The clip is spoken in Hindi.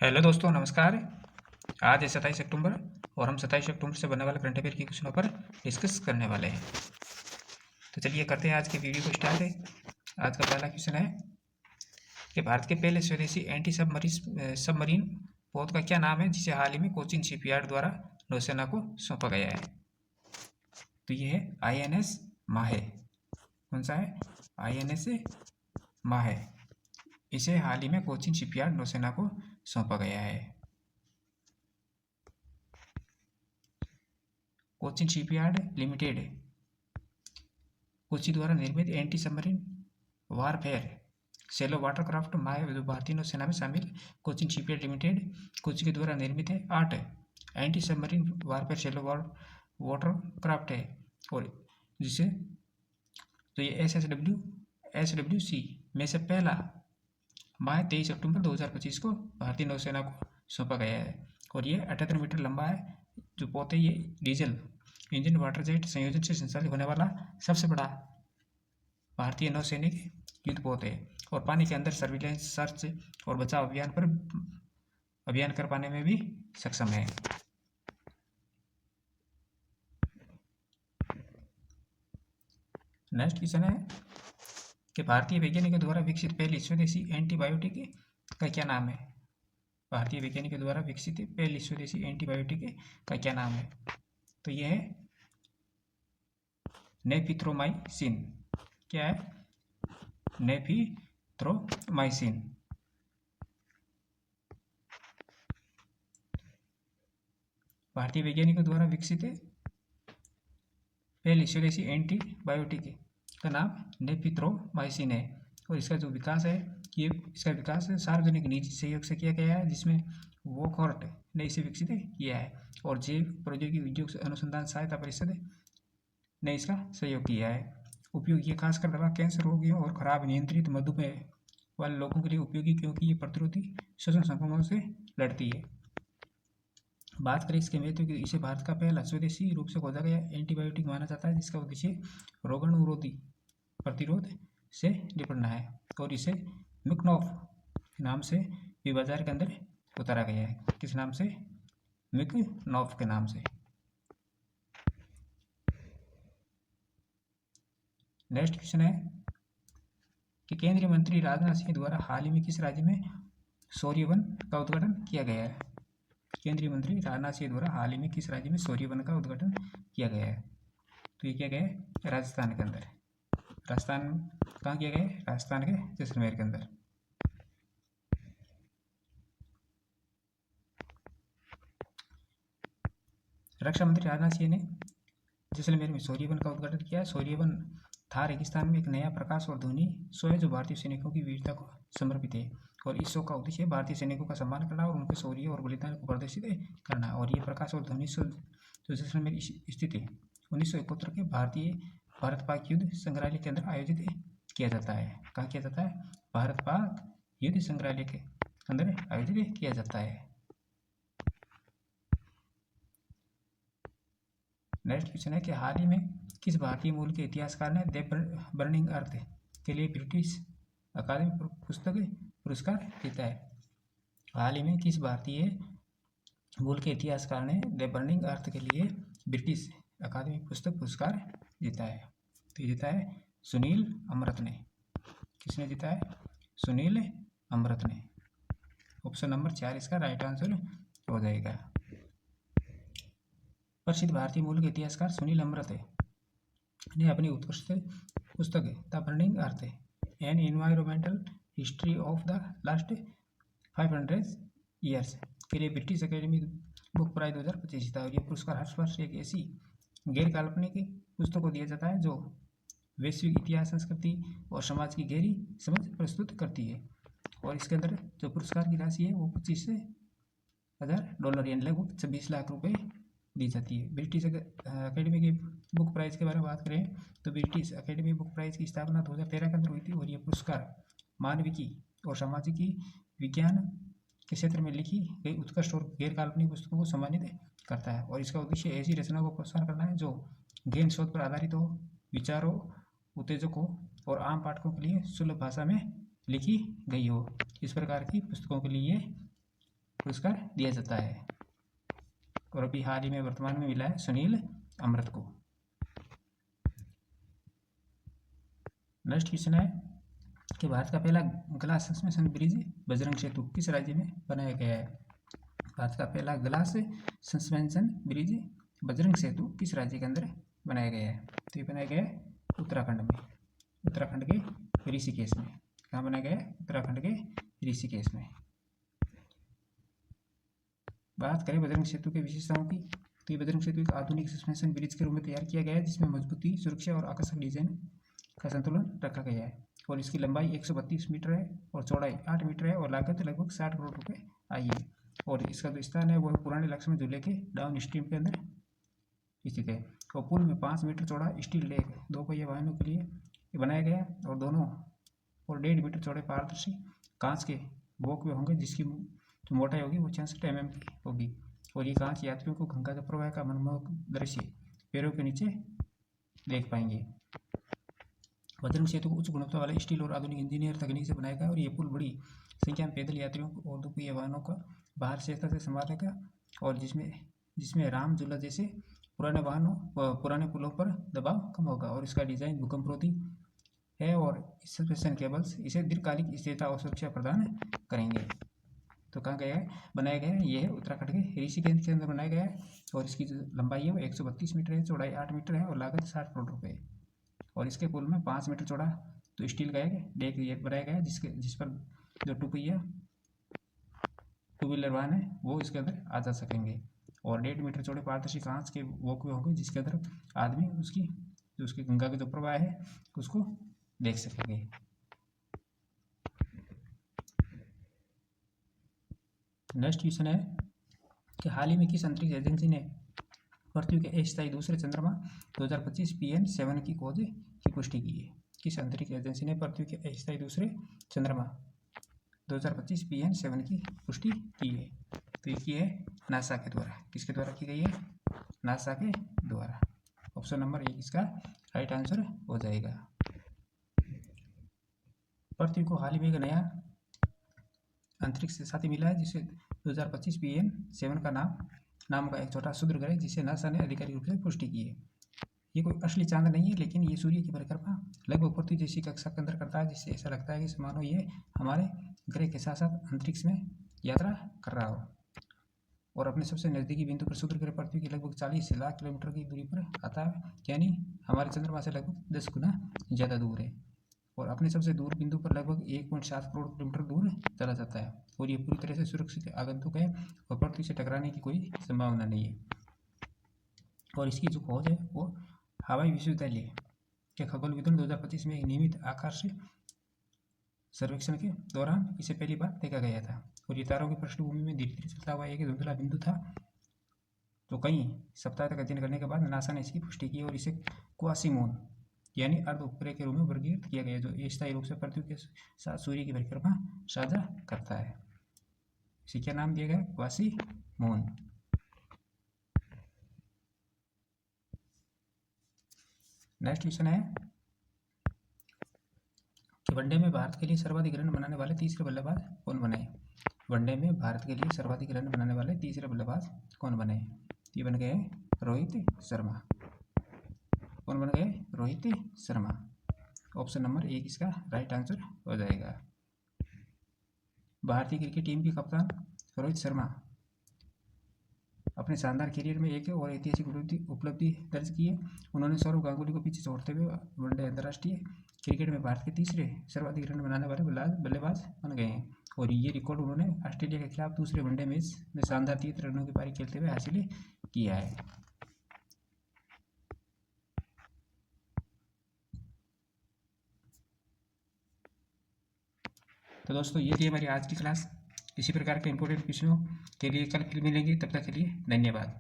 हेलो दोस्तों, नमस्कार। आज है 27 अक्टूबर और हम 27 अक्टूबर से बनने वाले करंट अफेयर की क्वेश्चनों पर डिस्कस करने वाले हैं। तो चलिए करते हैं आज की वीडियो को स्टार्ट। आज का पहला क्वेश्चन है कि भारत के पहले स्वदेशी एंटी सबमरीन पोत का क्या नाम है जिसे हाल ही में कोचीन शिपयार्ड द्वारा नौसेना को सौंपा गया है। तो ये है INS माहे। कौन सा है? INS माहे। इसे हाल ही में कोचीन शिपयार्ड नौसेना को सौंपा गया है। कोचीन शिपयार्ड लिमिटेड कोची द्वारा निर्मित एंटी सबमरीन वारफेयर सेलो वाटरक्राफ्ट माहे जो भारतीय नौसेना में शामिल कोचिन शिपयार्ड लिमिटेड कोची के द्वारा निर्मित है 8 एंटी सबमरीन वारफेयर सेलो वाटरक्राफ्ट है। और जिसे तो ये SWC में से पहला माह 23 अक्टूबर 2025 को भारतीय नौसेना को सौंपा गया है। और ये 78 मीटर लंबा है। जो पोत है ये डीजल इंजन वाटर जेट संयोजन से संचालित होने वाला सबसे बड़ा भारतीय नौसैनिक युद्ध पोत है और पानी के अंदर सर्विलांस सर्च और बचाव अभियान कर पाने में भी सक्षम है। नेक्स्ट क्वेश्चन है कि भारतीय वैज्ञानिकों द्वारा विकसित पहली स्वदेशी एंटीबायोटिक का क्या नाम है। भारतीय वैज्ञानिकों द्वारा विकसित पहली स्वदेशी एंटीबायोटिक का क्या नाम है। तो यह है नेफिथ्रोमाइसिन। क्या है? नेफिथ्रोमाइसिन। भारतीय वैज्ञानिकों द्वारा विकसित पहली स्वदेशी एंटीबायोटिक का नाम नेफिथ्रोमाइसिन है। और इसका जो विकास है इसका विकास सार्वजनिक निजी सहयोग से किया गया है, जिसमें वोकॉर्ट ने इसे विकसित किया है और जैव प्रौद्योगिकी उद्योग अनुसंधान सहायता परिषद ने इसका सहयोग किया है। उपयोग ये खासकर दवा कैंसर रोगियों और खराब नियंत्रित मधुमेह वाले लोगों के लिए उपयोगी, क्योंकि ये प्रतिरोधी श्वसन संक्रमणों से लड़ती है। बात करें इसके महत्व की, इसे भारत का पहला स्वदेशी रूप से खोजा गया एंटीबायोटिक माना जाता है, जिसका उद्देश्य रोगाणुरोधी प्रतिरोध से निपटना है। और इसे मिकनॉफ के नाम से भी बाजार के अंदर उतारा गया है। किस नाम से? मिकनॉफ के नाम से। नेक्स्ट क्वेश्चन है कि केंद्रीय मंत्री राजनाथ सिंह द्वारा हाल ही में किस राज्य में सौर्य वन का उद्घाटन किया गया है। केंद्रीय मंत्री राजनाथ सिंह द्वारा हाल ही में किस राज्य में सौर्य वन का उद्घाटन किया गया है। तो ये किया गया है राजस्थान के अंदर। राजस्थान कहाँ किया गया है? राजस्थान के जैसलमेर के अंदर। रक्षा मंत्री राजनाथ सिंह ने जैसलमेर में सौर्य वन का उद्घाटन किया। सौर्य वन थार रेगिस्तान में एक नया प्रकाश और ध्वनि शो है जो भारतीय सैनिकों की वीरता को समर्पित है। और इस शो का उद्देश्य भारतीय सैनिकों का सम्मान करना और उनके शौर्य और बलिदान को प्रदर्शित करना। और ये प्रकाश और ध्वनि शो जो जैसलमेर स्थित है 1971 के भारत पाक युद्ध संग्रहालय के अंदर आयोजित किया जाता है। कहाँ किया जाता है? भारत पाक युद्ध संग्रहालय के अंदर आयोजित किया जाता है। नेक्स्ट क्वेश्चन है कि हाल ही में किस भारतीय मूल के इतिहासकार ने द बर्निंग अर्थ के लिए ब्रिटिश अकादमी पुस्तक पुरस्कार जीता है। हाल ही में किस भारतीय मूल के इतिहासकार ने द बर्निंग अर्थ के लिए ब्रिटिश अकादमी पुस्तक पुरस्कार जीता है। तो जीता है सुनील अमृत ने। किसने जीता है? सुनील अमृत ने। ऑप्शन नंबर 4 इसका राइट आंसर हो जाएगा। प्रसिद्ध भारतीय मूल के इतिहासकार सुनील अमृत ने अपनी उत्कृष्ट पुस्तक the burning earth an environmental history of the last 500 years के लिए ब्रिटिश अकेडमी बुक प्राइज 2025 जीता। और यह पुरस्कार हर वर्ष एक ऐसी गैर काल्पनिक पुस्तक को दिया जाता है जो वैश्विक इतिहास, संस्कृति और समाज की गहरी समझ प्रस्तुत करती है। और इसके अंदर जो पुरस्कार की राशि है वो $25,000 यानी लगभग 26 लाख रुपए दी जाती है। ब्रिटिश अकेडमी की बुक प्राइज के बारे में बात करें तो ब्रिटिश अकेडमी बुक प्राइज की स्थापना 2013 के अंदर हुई थी। और यह पुरस्कार मानविकी और सामाजिकी विज्ञान के क्षेत्र में लिखी गई उत्कृष्ट और गैर काल्पनिक पुस्तकों को सम्मानित करता है। और इसका उद्देश्य ऐसी रचनाओं को प्रोत्साहन करना है जो गहन शोध पर आधारित हो, विचारों, उत्तेजकों और आम पाठकों के लिए सुलभ भाषा में लिखी गई हो। इस प्रकार की पुस्तकों के लिए पुरस्कार दिया जाता है। और अभी हाल ही में वर्तमान में मिला है सुनील अमृत को। नेक्स्ट क्वेश्चन है कि भारत का पहला ग्लास सस्पेंशन ब्रिज बजरंग सेतु किस राज्य में बनाया गया है? भारत का पहला ग्लास सस्पेंशन ब्रिज बजरंग सेतु किस राज्य के अंदर बनाया गया है? तो ये बनाया गया है उत्तराखंड में, उत्तराखंड के ऋषिकेश में। कहाँ बनाया गया है? उत्तराखंड के ऋषिकेश में। बात करें बजरंग सेतु के विशेषताओं की, तो ये बजरंग सेतु एक आधुनिक सस्पेंशन ब्रिज के रूप में तैयार किया गया है, जिसमें मजबूती, सुरक्षा और आकर्षक डिजाइन का संतुलन रखा गया है। और इसकी लंबाई 132 मीटर है और चौड़ाई 8 मीटर है और लागत लगभग 60 करोड़ रुपए आई है। और इसका जो स्थान है वह पुराने लक्ष्मण झूले के डाउन स्ट्रीम के अंदर स्थित है। और पुल में 5 मीटर चौड़ा स्टील लेग 2 पहिया वाहनों के लिए बनाया गया और दोनों और 1.5 मीटर चौड़े पारदर्शी कांच के वॉकवे होंगे, जिसकी जो मोटाई होगी वो 66 mm की होगी। और ये कांच यात्रियों को गंगा के प्रवाह का मनमोहक दृश्य पैरों के नीचे देख पाएंगे। बजरंग सेतु को उच्च गुणवत्ता वाले स्टील और आधुनिक इंजीनियर तकनीक से बनाया गया और ये पुल बड़ी संख्या में पैदल यात्रियों को और दोपहिया वाहनों का बाहर से संभालेगा। और जिसमें राम झूला जैसे पुराने वाहनों व पुराने पुलों पर दबाव कम होगा। और इसका डिजाइन भूकंपरोधी है और सस्पेंशन केबल्स इसे दीर्घकालिक स्थिरता और सुरक्षा प्रदान करेंगे। तो कहाँ गया है? बनाया गया है, ये है उत्तराखंड के ऋषिकेश के अंदर बनाया गया है। और इसकी जो लंबाई है वो 132 मीटर है, चौड़ाई 8 मीटर है और लागत 60 करोड़ रुपये। और इसके पुल में 5 मीटर चौड़ा तो स्टील का डेक बनाया गया है, जिस पर जो टू व्हीलर वाहन है वो इसके अंदर आ जा सकेंगे। और 1.5 मीटर चौड़े पारदर्शी कांच के वॉकवे होंगे, जिसके अंदर आदमी उसकी गंगा का जो प्रवाह है उसको देख सकेंगे। नेक्स्ट क्वेश्चन है कि हाल ही में किस अंतरिक्ष एजेंसी ने पृथ्वी के अस्थायी दूसरे चंद्रमा 2025 PN7 की खोज की पुष्टि की है? किस अंतरिक्ष एजेंसी ने पृथ्वी के अस्थायी दूसरे चंद्रमा 2025 PN7 की पुष्टि की है? तो ये की है नासा के द्वारा। किसके द्वारा की गई है? नासा के द्वारा। ऑप्शन नंबर 1 इसका राइट आंसर हो जाएगा। पृथ्वी को हाल ही में एक नया अंतरिक्ष साथी मिला है, जिसे 2025 PN7 का नाम का एक छोटा क्षुद्र ग्रह, जिसे नासा ने आधिकारिक रूप से पुष्टि की है। ये कोई असली चांद नहीं है, लेकिन ये सूर्य की परिक्रमा लगभग पृथ्वी जैसी कक्षा के अंदर करता है, जिससे ऐसा लगता है कि मानो ये हमारे ग्रह के साथ साथ अंतरिक्ष में यात्रा कर रहा हो। और अपने सबसे नज़दीकी बिंदु पर क्षुद्र ग्रह पृथ्वी की लगभग 40 लाख किलोमीटर की दूरी पर आता है, यानी हमारे चंद्रमा से लगभग 10 गुना ज़्यादा दूर है। और अपने सबसे दूर बिंदु पर लगभग 1.7 करोड़ किलोमीटर दूर चला जाता है। और ये पूरी तरह से सुरक्षित आगंतुक है और पृथ्वी से टकराने की कोई संभावना नहीं है। और इसकी जो खोज है वो हवाई विश्वविद्यालय के खगोलविदों 2025 में एक नियमित आकाश सर्वेक्षण के दौरान इसे पहली बार देखा गया था। और ये तारों की पृष्ठभूमि में धीरे धीरे चलता हुआ एक धुंधला बिंदु था। तो कई सप्ताह तक अध्ययन करने के बाद नासा ने इसकी पुष्टि की और इसे क्वासीमून यानी अर्ध उपग्रह के रूप में वर्गीकृत किया गया, जो अस्थायी रूप से पृथ्वी के साथ सूर्य की परिक्रमा साझा करता है। इसे क्या नाम दिया गया? क्वासीमून। नेक्स्ट क्वेश्चन है कि वनडे में भारत के लिए सर्वाधिक रन बनाने वाले तीसरे बल्लेबाज कौन बने? वनडे में भारत के लिए सर्वाधिक रन बनाने वाले तीसरे बल्लेबाज कौन बने? ये बन गए रोहित शर्मा। कौन बन गए? रोहित शर्मा। ऑप्शन नंबर 1 इसका राइट आंसर हो जाएगा। भारतीय क्रिकेट टीम के कप्तान रोहित शर्मा अपने शानदार करियर में एक और ऐतिहासिक उपलब्धि दर्ज की है। उन्होंने सौरव गांगुली को पीछे छोड़ते हुए वनडे अंतर्राष्ट्रीय क्रिकेट में भारत के तीसरे सर्वाधिक रन बनाने वाले बल्लेबाज बन गए हैं। और ये रिकॉर्ड उन्होंने ऑस्ट्रेलिया के खिलाफ दूसरे वनडे मैच में शानदार 30 रनों की पारी खेलते हुए हासिल किया है। तो दोस्तों ये थी हमारी आज की क्लास। इसी प्रकार के इंपॉर्टेंट क्वेश्चनों के लिए कल फिर मिलेंगे। तब तक के लिए धन्यवाद।